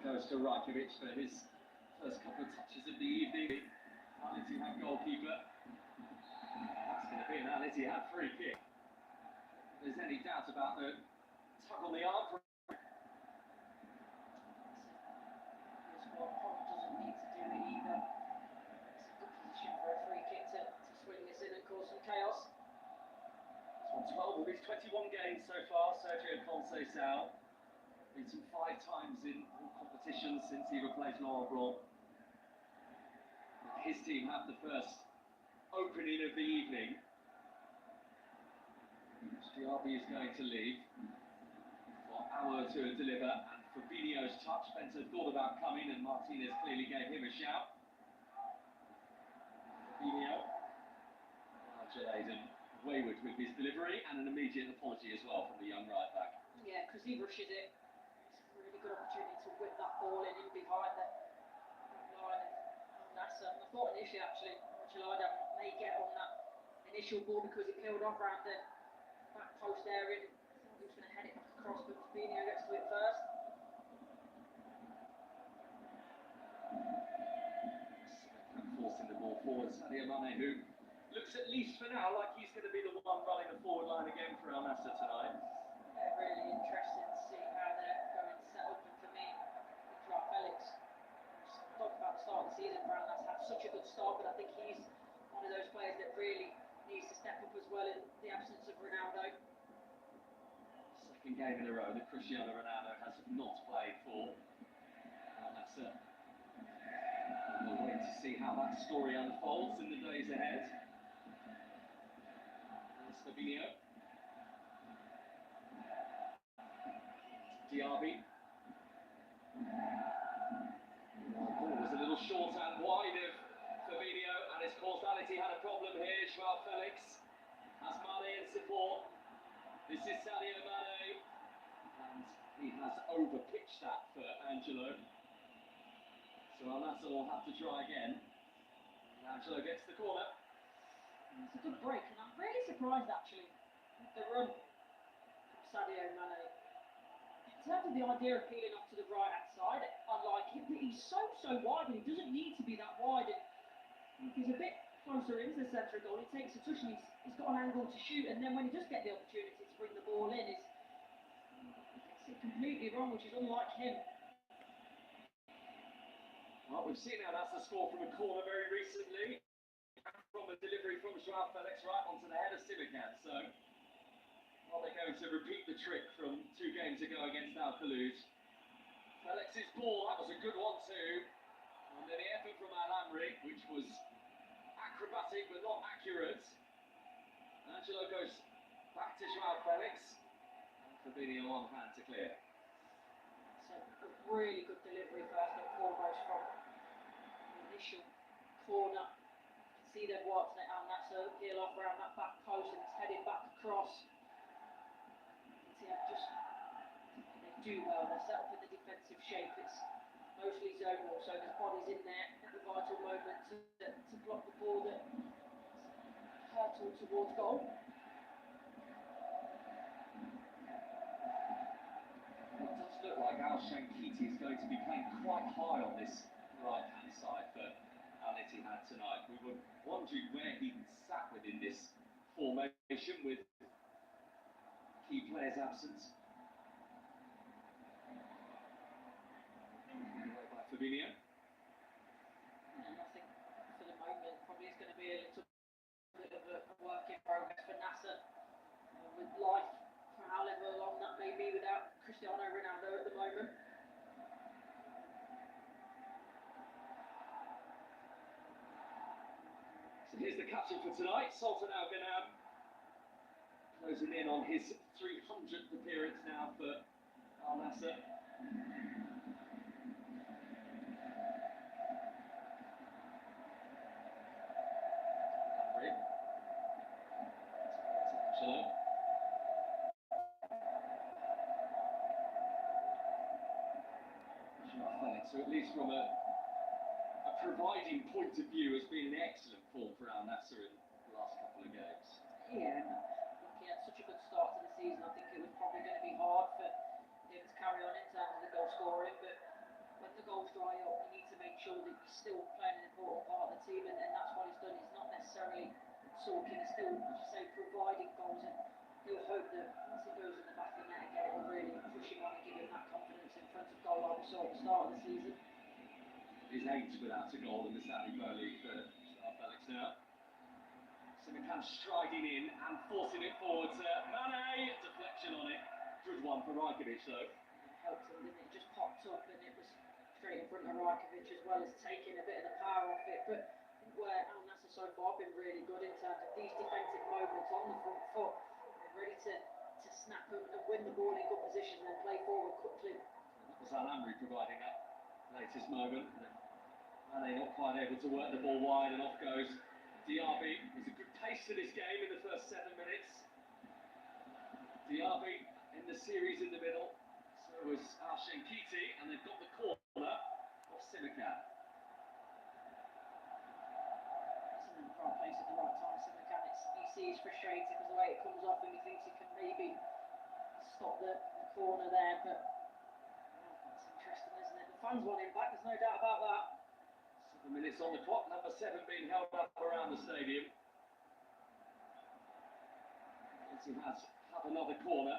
goes to Rajkovic for his first couple of touches of the evening. Ittihad goalkeeper. That's going to be an Ittihad free kick. If there's any doubt about the tug on the arm. That's what Pont doesn't need to do it either. It's a good position for a free kick to swing this in and cause some chaos. He's won 12 of his 21 games so far, Sergio Conceição. Beaten 5 times in all competitions since he replaced Laurent Blanc. His team have the first opening of the evening. Diaby is going to leave for Auer to deliver, and Fabinho's touch. Spencer thought about coming, and Martinez clearly gave him a shout. Fabinho, wayward with his delivery, and an immediate apology as well from the young right back. Yeah, because he rushes it. It's a really good opportunity to whip that ball in behind the line of Nasser. I thought initially actually Ittihad may get on that initial ball because it peeled off around the back post area. I thought he was going to head it back across, but Fabinho gets to it first. Forcing the ball forward, Sadio Mane, who looks at least for now like he's going to be the one running the forward line again for Al Nassr tonight. Yeah, really interesting to see how they're going to set up, and for me, Joao Felix, talked about the start of the season, Brown has had such a good start, but I think he's one of those players that really needs to step up as well in the absence of Ronaldo. Second game in a row that Cristiano Ronaldo has not played for Al Nassr. We'll wait to see how that story unfolds in the days ahead. There's Fabinho. Diaby. Ball was a little short and wide of Fabinho, and it's caused Ittihad a problem here. Joao Felix has Mane in support. This is Sadio Mane, and he has overpitched that for Angelo. So Al Nassr will have to try again. Angelo gets the corner. It's a good break, and I'm really surprised actually with the run from Sadio Mane. In terms of the idea of peeling off to the right hand side, I like it, but he's so wide, and he doesn't need to be that wide. And he's a bit closer into the centre of goal. He takes a touch, and he's got an angle to shoot, and then when he does get the opportunity to bring the ball in, he gets it completely wrong, which is unlike him. Well, we've seen Al Nassr score from a corner very recently, from a delivery from Joao Felix right onto the head of Simikan. So, are they going to repeat the trick from 2 games ago against Al Khaloud? Felix's ball, that was a good one too. And then the effort from Nasry, which was acrobatic but not accurate. Angelo goes back to Joao Felix. And Fabinho on hand to clear. So a really good delivery first and foremost from the initial corner. You can see they've worked it out, and that's a peel off around that back post, and it's heading back across. Ittihad just, they do well, they're set up in the defensive shape. It's mostly zonal, so there's bodies in there at the vital moment to block the ball that hurtled towards goal. It does look like Al Shankiti is going to be playing quite high on this right-hand side for Al Ittihad tonight. We were wondering where he sat within this formation with key players absent. By Fabinho. And I think for the moment probably it's going to be a little bit of a work in progress for Nasser with life. However long that may be without Cristiano Ronaldo at the moment. So here's the captain for tonight, Sultan Al Ghanam, closing in on his 300th appearance now for Al Nassr. Angelo. So at least from a providing point of view, has been an excellent form for Al Nassr in the last couple of games. Yeah, looking at such a good start to the season, I think it was probably going to be hard for him to carry on in terms of the goal scoring, but dry up. You need to make sure that you're still playing an important part of the team, and that's what he's done. He's not necessarily sulking, he's still, as you say, providing goals, and he'll hope that once it goes in the back of the net again, it will really push him on and give him that confidence in front of goal like we saw at the start of the season. His 8th without a goal in the Saudi Pro League for Felix now. Simikan striding in and forcing it forward to Mane. Deflection on it. Good one for Rajkovic though. It helped him, didn't it? It just popped up and it was straight in front of Rajkovic, as well as taking a bit of the power off it. But I think where Al Nassr so far have been really good in terms of these defensive moments on the front foot. They're ready to snap and win the ball in good position and play forward quickly. That was Nasry providing that latest moment. Mane not quite able to work the ball wide, and off goes Diaby. There's a good pace to this game in the first 7 minutes. Diaby in the series in the middle. So was Al-Shenkiti, and they've got the corner of Simikan. He's in the right place at the right time, Simikan. You see he's frustrated because the way it comes off, and he thinks he can maybe stop the corner there, but that's interesting, isn't it? The fans want him back, there's no doubt about that. 7 minutes on the clock, number 7 being held up around the stadium. Ittihad have another corner.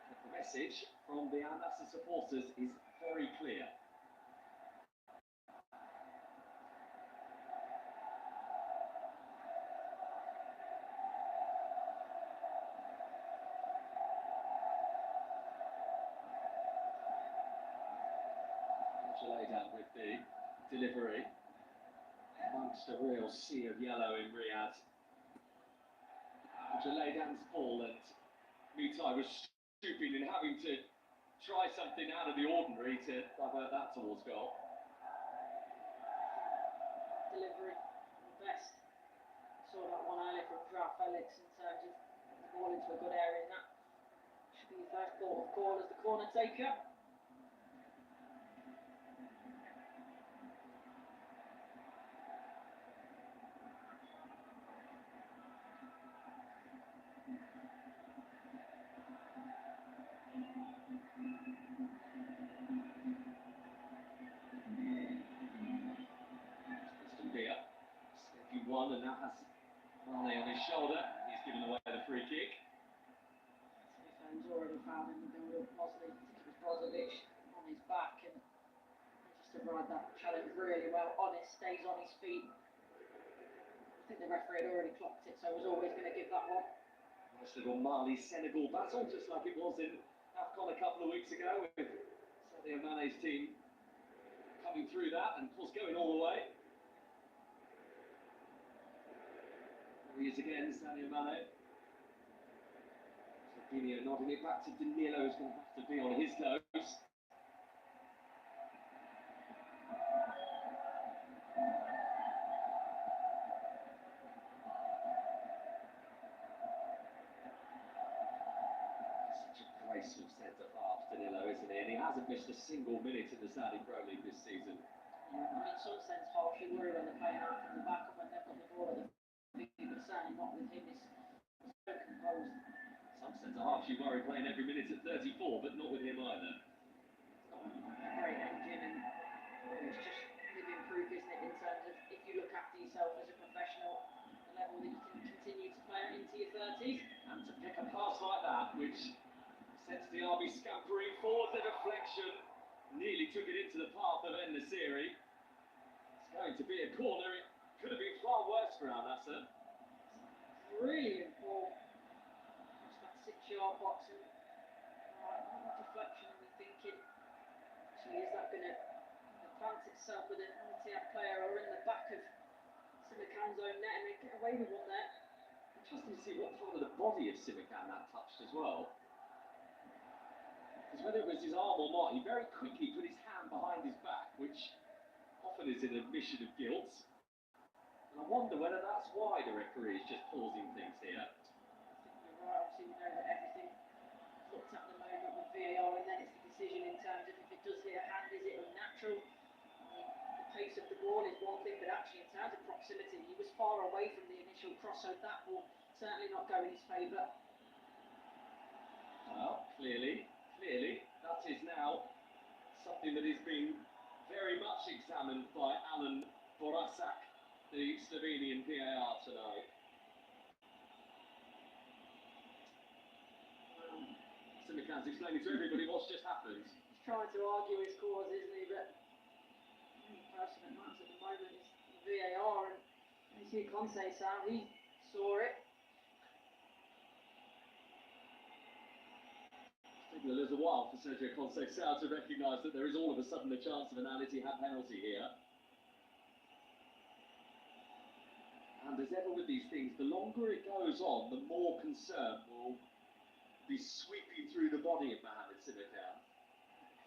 But the message from the Al Nassr supporters is very clear. Ittihad with the delivery amongst a real sea of yellow in Riyadh. Jaleidan's ball, and Mutai was stooping and having to try something out of the ordinary to divert that towards goal. Delivery, best. Saw that one earlier from Joao Felix in terms of the ball into a good area, and that should be the first port of call as the corner taker. One, and that has Mane on his shoulder. He's given away the free kick. Simikan's already found in the build-up, wasn't he? I think it was Brozovic on his back, and just to ride that challenge really well. Honest, stays on his feet. I think the referee had already clocked it, so I was always going to give that one. Nice little Mali-Senegal battle, just like it was in AFCON a couple of weeks ago, with Sadio Mane's team coming through that and, of course, going all the way. He is again, Sadio Mane. Jorginho nodding it back to Danilo, who's going to have to be on his toes. Such a graceful centre-half, Danilo, isn't he? And he hasn't missed a single minute in the Saudi Pro League this season. Yeah, I mean, in some sense, half you worry when they're playing out from the back and when they've got the ball at the but certainly not with him. He's so composed. Some centre-halves you worry playing every minute at 34, but not with him either. He's got a great engine, and it's just living proof, isn't it, in terms of if you look after yourself as a professional, the level that you can continue to play into your 30s. And to pick a pass like that, which sends Diaby scampering forward, the deflection, nearly took it into the path of Nasry. It's going to be a corner. It could have been far worse for Al Nassr. Brilliant ball. Just that 6-yard box, and deflection, and we're thinking, actually, is that going to plant itself with an Ittihad player or in the back of Simikan's own net and they get away with one there? Interesting to see what part of the body of Simikan that touched as well. Because whether it was his arm or not, he very quickly put his hand behind his back, which often is an admission of guilt. And I wonder whether that's why the referee is just pausing things here. I think you're right. Obviously, we know that everything looked at the moment with VAR, and then it's the decision in terms of if it does hit a hand, is it unnatural? I mean, the pace of the ball is one thing, but actually in terms of proximity, he was far away from the initial cross, so that will certainly not go in his favour. Well, clearly, that is now something something that is being very much examined by Alan Borasak, the Slovenian VAR tonight. Simican's explaining to everybody what's just happened. He's trying to argue his cause, isn't he? But the person that matters at the moment is the VAR, and you see Conte sound, he saw it. It's taken a little while for Sergio Conceição to recognise that there is all of a sudden a chance of an Ittihad penalty here. And as ever with these things, the longer it goes on, the more concern will be sweeping through the body of Mohamed Simican.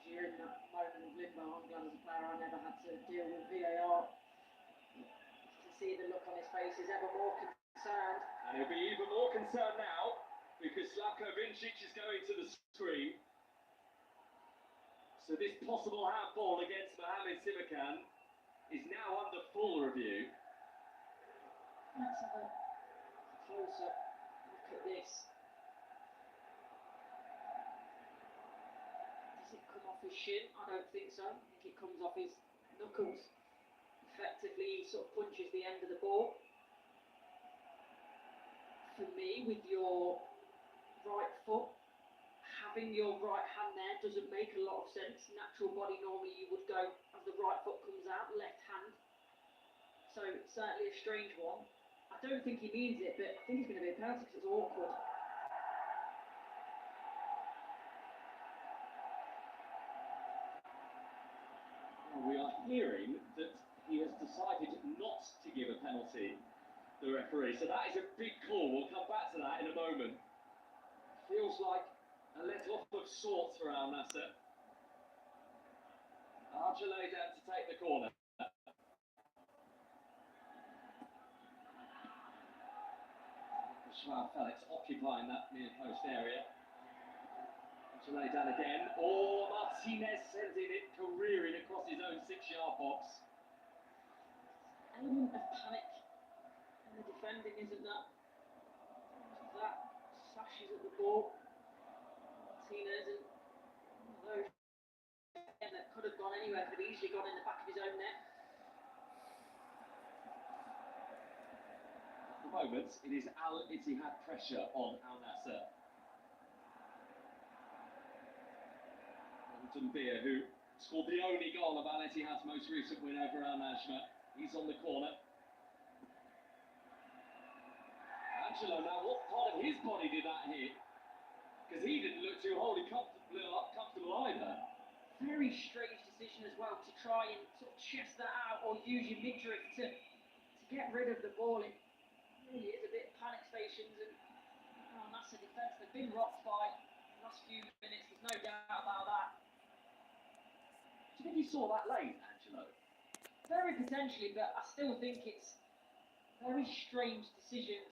You're in that moment of limbo. I'm glad as a player I never had to deal with VAR. To see the look on his face is ever more concerned. And he'll be even more concerned now because Slavko Vincic is going to the screen. So this possible handball against Mohamed Simican is now under full review. Let's have a closer look at this. Does it come off his shin? I don't think so. I think it comes off his knuckles. Effectively, he sort of punches the end of the ball. For me, with your right foot, having your right hand there doesn't make a lot of sense. Natural body, normally you would go as the right foot comes out, left hand. So it's certainly a strange one. I don't think he means it, but I think it's going to be a penalty because it's awkward. We are hearing that he has decided not to give a penalty, the referee. So that is a big call. We'll come back to that in a moment. Feels like a let off of sorts for Al Nassr. Argelay down to take the corner. Felix occupying that near post area. Argelay down again. Oh, Martinez sending it careering across his own 6-yard box. Element of panic in the defending, isn't that? That slashes at the ball. Martinez and those that could have gone anywhere could easily gone in the back of his own net. At the moment, it is Al Ittihad pressure on Al Nassr. Dumbia, who scored the only goal of Al Ittihad's most recent win over Al Najma. He's on the corner. Angelo, now what part of his body did that hit? Because he didn't look too wholly comfortable either. Very strange decision as well to try and sort of chest that out or use your midriff to get rid of the ball. It really is a bit panic stations, and Nasr defence, they've been rocked by the last few minutes, there's no doubt about that. Do you think you saw that late, Angelo? Very potentially, but I still think it's a very strange decision